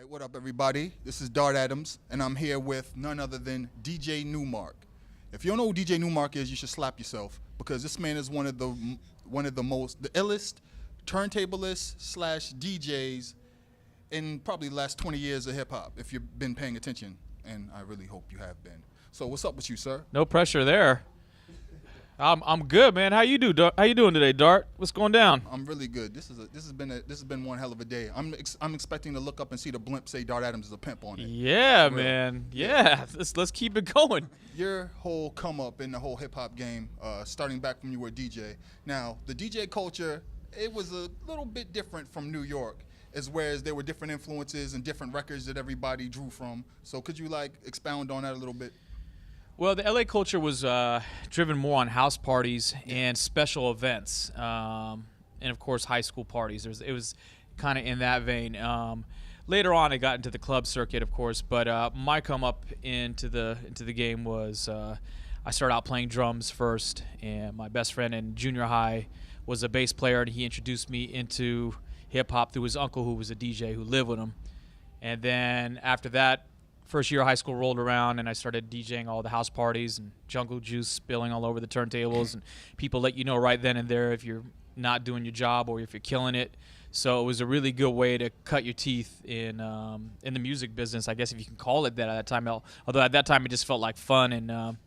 right, what up, everybody? This is Dart Adams, and I'm here with none other than DJ Newmark. If you don't know who DJ Newmark is, you should slap yourself, because this man is one of the illest turntablists slash DJs in probably the last 20 years of hip hop. If you've been paying attention, and I really hope you have been. So what's up with you, sir? No pressure there. I'm good, man. How you doing today, Dart? What's going down? I'm really good. This has been one hell of a day. I'm expecting to look up and see the blimp say Dart Adams is a pimp on it. Yeah, man. Yeah. Let's keep it going. Your whole come up in the whole hip hop game, starting back when you were a DJ. Now, the DJ culture, it was a little bit different from New York, whereas there were different influences and different records that everybody drew from. So could you expound on that a little bit? Well, the LA culture was driven more on house parties and special events, and of course high school parties. It was kind of in that vein. Later on, I got into the club circuit, of course, but my come up into the game was I started out playing drums first, and my best friend in junior high was a bass player, and he introduced me into hip hop through his uncle, who was a DJ who lived with him. And then after that, first year of high school rolled around, and I started DJing all the house parties and jungle juice spilling all over the turntables, and people let you know right then and there if you're not doing your job or if you're killing it. So it was a really good way to cut your teeth in the music business, I guess, if you can call it that at that time. Although at that time it just felt like fun and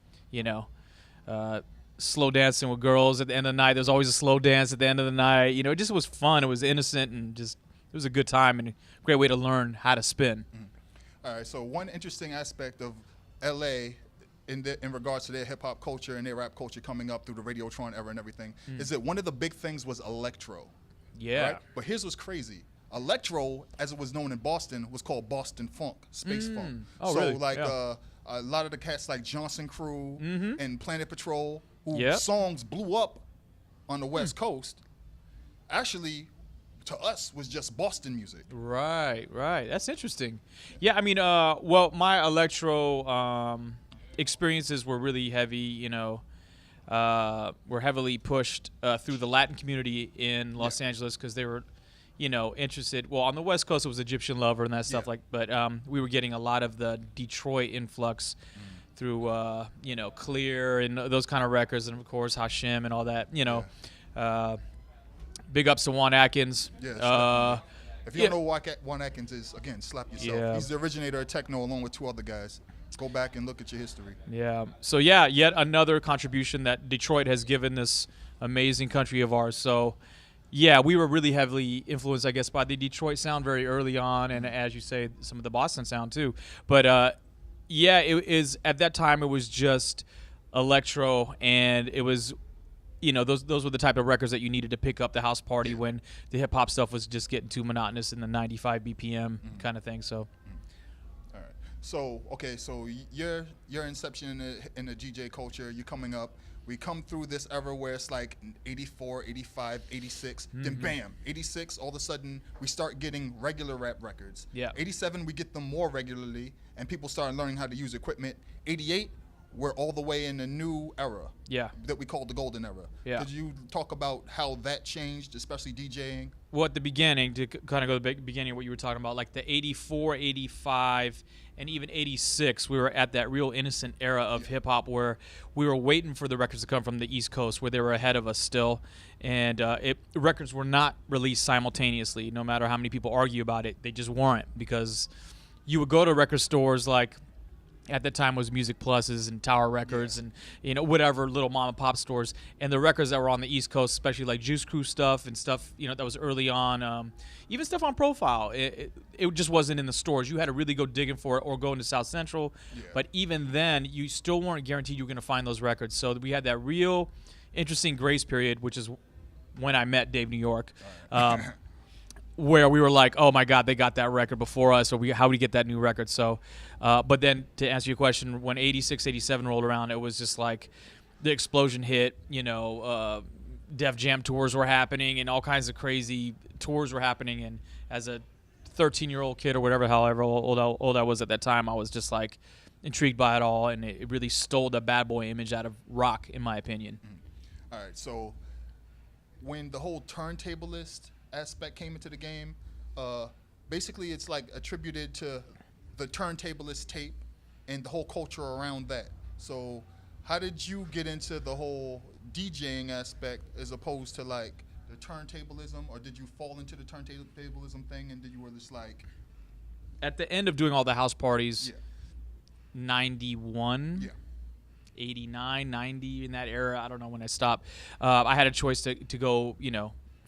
slow dancing with girls at the end of the night. There's always a slow dance at the end of the night. It just was fun. It was innocent, and it was a good time and a great way to learn how to spin. Mm-hmm. All right, so one interesting aspect of LA in regards to their hip hop culture and their rap culture coming up through the Radiotron era and everything is that one of the big things was Electro. Yeah. Right? But here's what's crazy. Electro, as it was known in Boston, was called Boston Funk, Space Funk. Oh, so really? A lot of the cats like Johnson Crew and Planet Patrol, who Yep. songs blew up on the West Coast, actually to us was just Boston music. Right. That's interesting. Yeah, I mean, well, my electro experiences were really heavy, were heavily pushed through the Latin community in Los Angeles because they were, interested. Well, on the West Coast, it was Egyptian Lover and that stuff, but we were getting a lot of the Detroit influx through, Clear and those kind of records, and of course, Hashim and all that, big ups to Juan Atkins. Yeah, if you don't know what Juan Atkins is, again, slap yourself. Yeah. He's the originator of techno along with two other guys. Go back and look at your history. Yeah. So, yet another contribution that Detroit has given this amazing country of ours. So, we were really heavily influenced, I guess, by the Detroit sound very early on, and as you say, some of the Boston sound too. But, it is at that time it was just electro, and it was those were the type of records that you needed to pick up the house party when the hip hop stuff was just getting too monotonous in the 95 BPM kind of thing. So, all right. So your inception in the DJ culture, you coming up. We come through this era where it's like 84, 85, 86. Then bam, 86. All of a sudden we start getting regular rap records. Yeah. 87 we get them more regularly, and people start learning how to use equipment. 88. We're all the way in the new era that we call the golden era. Yeah. Could you talk about how that changed, especially DJing? Well, at the beginning, to kind of go to the beginning of what you were talking about, like the 84, 85, and even 86, we were at that real innocent era of hip-hop where we were waiting for the records to come from the East Coast, where they were ahead of us still. And records were not released simultaneously, no matter how many people argue about it. They just weren't, because you would go to record stores like, at the time was Music Pluses and Tower Records and whatever little mom and pop stores, and the records that were on the East Coast, especially like Juice Crew stuff and stuff that was early on, even stuff on Profile, it just wasn't in the stores. You had to really go digging for it or go into South Central, but even then you still weren't guaranteed you were going to find those records. So we had that real interesting grace period, which is when I met Dave New York. Where we were like, oh my God, they got that record before us, or how do we get that new record? So, but then to answer your question, when 86, 87 rolled around, it was just like the explosion hit, Def Jam tours were happening and all kinds of crazy tours were happening. And as a 13-year-old kid or whatever, however old I was at that time, I was just like intrigued by it all. And it really stole the bad boy image out of rock, in my opinion. All right. So when the whole turntablist aspect came into the game, basically it's like attributed to the Turntablist tape and the whole culture around that. So how did you get into the whole DJing aspect as opposed to like the turntablism, or did you fall into the turntablism thing and then you were just like At the end of doing all the house parties, yeah. 91, Yeah. 89, 90, in that era, I don't know when I stopped. I had a choice to go,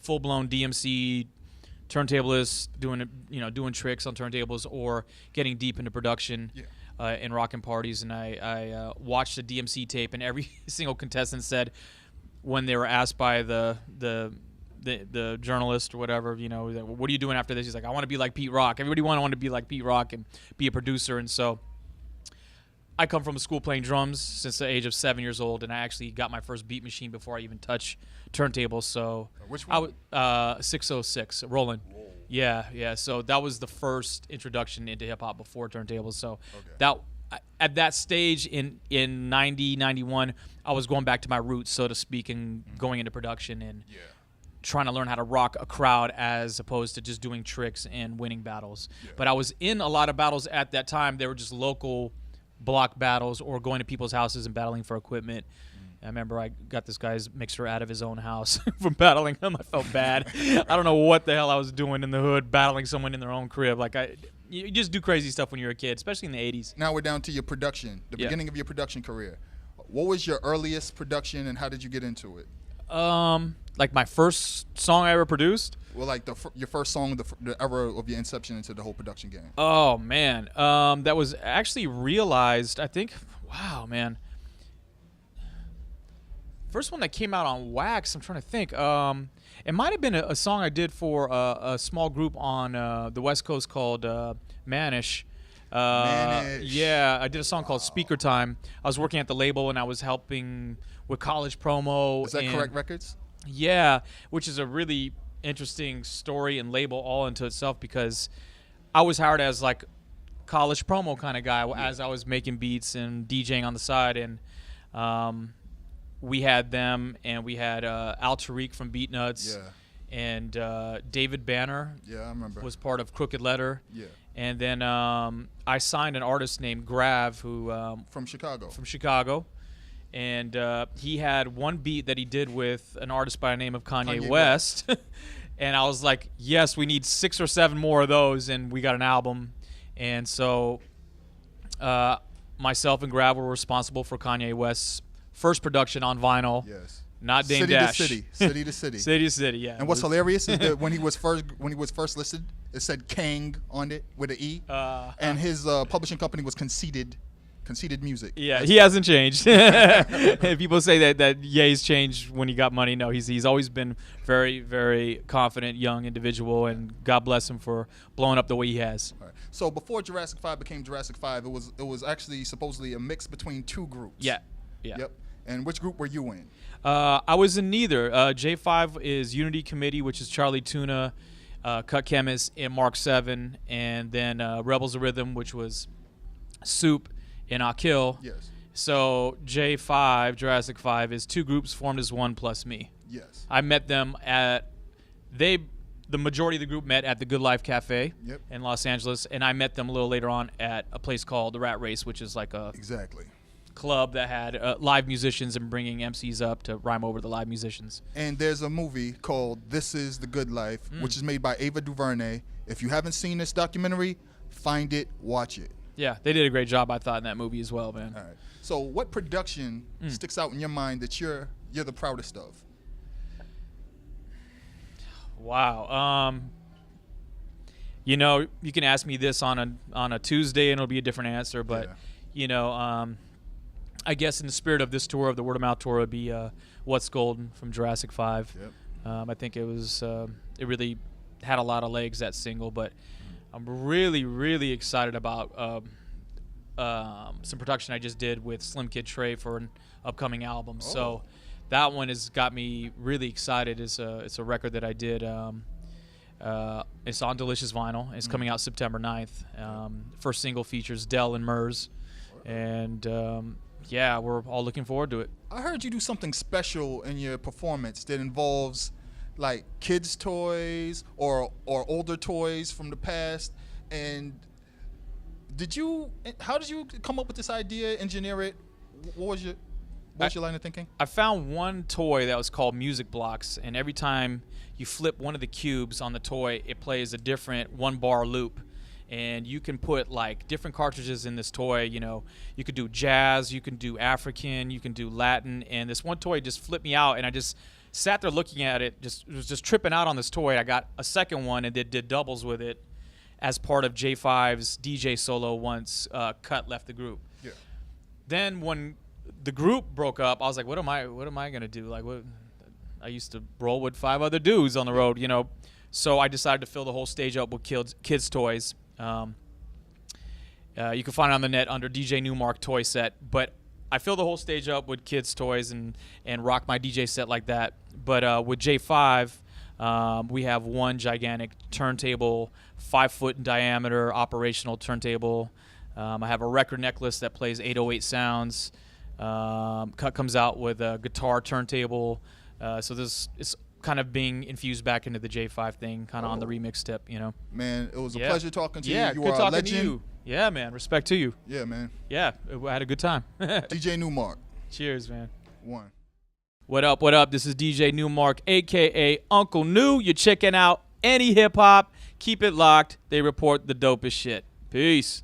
full-blown DMC turntablist, doing tricks on turntables, or getting deep into production. Yeah. And rocking parties, and I watched the DMC tape, and every single contestant said, when they were asked by the journalist or whatever, what are you doing after this? He's like, I want to be like Pete Rock. Everybody wanted to be like Pete Rock and be a producer, and so I come from a school playing drums since the age of 7 years old, and I actually got my first beat machine before I even touched turntables. So which one? 606 Roland. Whoa. Yeah. So that was the first introduction into hip hop before turntables. So Okay. at that stage in 90, 91, I was going back to my roots, so to speak, and going into production and Yeah. trying to learn how to rock a crowd as opposed to just doing tricks and winning battles. Yeah. But I was in a lot of battles at that time. They were just local block battles or going to people's houses and battling for equipment. I remember I got this guy's mixer out of his own house from battling him. I felt bad. I don't know what the hell I was doing in the hood, battling someone in their own crib. You just do crazy stuff when you're a kid, especially in the 80s. Now we're down to your production, the Yeah. beginning of your production career. What was your earliest production and how did you get into it? Like my first song I ever produced. Well, like your first song, the era of your inception into the whole production game. Oh man, that was actually realized. I think. Wow, man. First one that came out on wax. I'm trying to think. It might have been a song I did for a small group on the West Coast called Manish. Manish. Yeah, I did a song called Speaker Time. I was working at the label and I was helping with college promo. Is that and Correct Records? Yeah, which is a really interesting story and label all into itself because I was hired as like college promo kind of guy as I was making beats and DJing on the side, and we had them and we had Al Tariq from Beatnuts, Yeah. and David Banner Yeah, I remember. was part of Crooked Letter, Yeah. and then I signed an artist named Grav who From Chicago. from Chicago. And he had one beat that he did with an artist by the name of Kanye West. And I was like, yes, we need 6 or 7 more of those, and we got an album. And so myself and Grav were responsible for Kanye West's first production on vinyl. Yes. Not Dame City Dash. to city. City to city. City to city, yeah. And what's hilarious is that when he was first listed, it said Kang on it with an E. And his publishing company was Conceited Music. Yeah, he hasn't changed. People say that Ye's changed when he got money. No, he's always been very, very confident young individual, and God bless him for blowing up the way he has. All right. So before Jurassic 5 became Jurassic 5, it was actually supposedly a mix between 2 groups. Yeah. Yep. And which group were you in? I was in neither. J5 is Unity Committee, which is Charlie Tuna, Cut Chemist, and Mark 7, and then Rebels of Rhythm, which was Soup and Akil. Yes. So J5, Jurassic 5, is 2 groups formed as one plus me. Yes. I met them the majority of the group met at the Good Life Cafe Yep. in Los Angeles, and I met them a little later on at a place called the Rat Race, which is like a Exactly. club that had live musicians and bringing MCs up to rhyme over the live musicians. And there's a movie called This Is the Good Life, which is made by Ava DuVernay. If you haven't seen this documentary, find it, watch it. Yeah, they did a great job, I thought, in that movie as well, man. All right. So what production sticks out in your mind that you're the proudest of? Wow. You can ask me this on a Tuesday and it'll be a different answer, but I guess in the spirit of this tour, of the Word of Mouth tour, would be What's Golden from Jurassic 5. Yep. I think it was it really had a lot of legs, that single, but I'm really, really excited about some production I just did with Slim Kid Trey for an upcoming album. So that one has got me really excited. It's a record that I did. It's on Delicious Vinyl. It's coming out September 9th. First single features Dell and Murs. And we're all looking forward to it. I heard you do something special in your performance that involves like kids' toys or older toys from the past. And how did you come up with this idea, engineer it? What was your line of thinking? I found one toy that was called Music Blocks, and every time you flip one of the cubes on the toy, it plays a different 1-bar loop. And you can put like different cartridges in this toy. You know, you could do jazz, you can do African, you can do Latin. And this one toy just flipped me out, and I just sat there looking at it, was just tripping out on this toy. I got a second one and did doubles with it as part of J5's DJ solo once Cut left the group. Yeah. Then when the group broke up, I was like, what am I gonna do? Like, what? I used to roll with 5 other dudes on the road, you know. So I decided to fill the whole stage up with kids toys. You can find it on the net under DJ Newmark toy set, but I fill the whole stage up with kids toys and rock my DJ set like that. But with J5, we have one gigantic turntable, 5 foot in diameter, operational turntable. I have a record necklace that plays 808 sounds. Cut comes out with a guitar turntable. So this is kind of being infused back into the J5 thing, kind of on the remix tip, you know. Man, it was a pleasure talking to you. Yeah, You good are a talking legend. to you. Yeah, man. Respect to you. Yeah, man. Yeah, I had a good time. DJ Newmark. Cheers, man. One. What up, what up? This is DJ Newmark, a.k.a. Uncle New. You're checking out NEHip-Hop. Keep it locked. They report the dopest shit. Peace.